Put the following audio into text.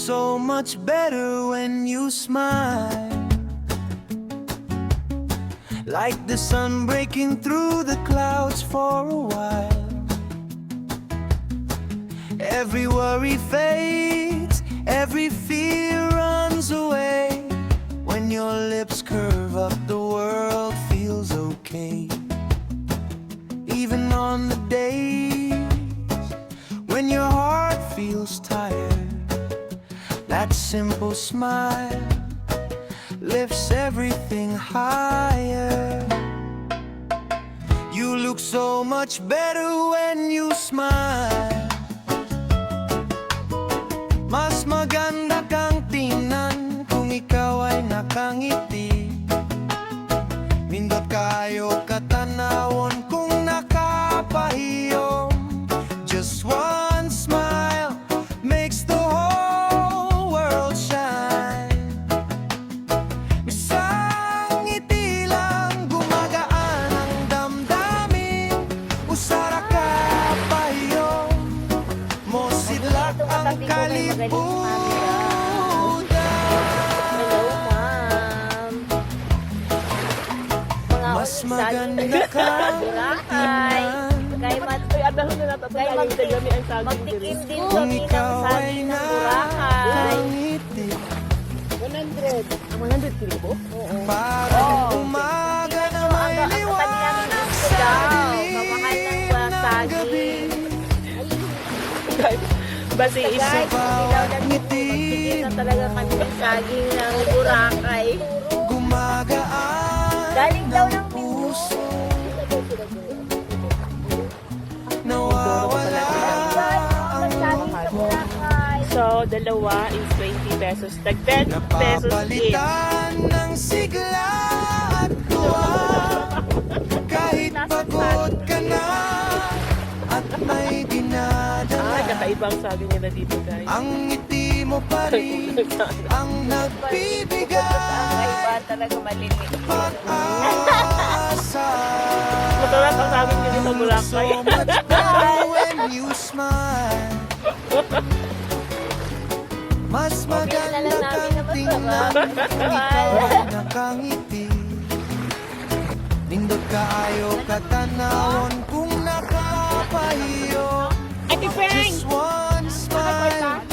so much better when you smile, like the sun breaking through the clouds for a while. Every worry fades, every fear runs away. When your lips curve up, the world feels okay. Even on the days when your heart feels tired, that simple smile lifts everything higher. You look so much better when you smile. Mas maganda kang tingnan kung ikaw ay nakangiti. Nindot kayo katanawon kung nakapahiyom. Just one smile makes the whole world shine. Isang ngiti lang gumagaan ang damdamin. Usara ka pahiyom mo sidlak ang kalibutan. Mas maganda kang tingnan Magtikim din kung kami ng ikaw ay saging ng Boracay. nakangiti. 100 kilo po? Parang umaga na may liwanag sa Mamahal ng dilim ng saging. gabi. Base is Guys, Bawat magtikim ngiti na talaga kami ng saging ng Boracay. gumagaan Galing daw ng ng puso. Nawawala ang saging sa Boracay. so, dalawa is 20 pesos. Tag 10 pesos each. napapalitan ng sigla at tuwa. Kahit pagod ka na at may dinadala, Kakaibang sabi nila dito, guys. ang ngiti mo pa rin ang nagbibigay Iba talaga malinis. pag-asa. Masarap ang sabi nila sa Boracay. So much better when you smile. Mas maganda kang tingnan kung ikaw ay nakangiti. Nindot kaayo katanawon kung nakapahiyo. Ate Frank! Just one smile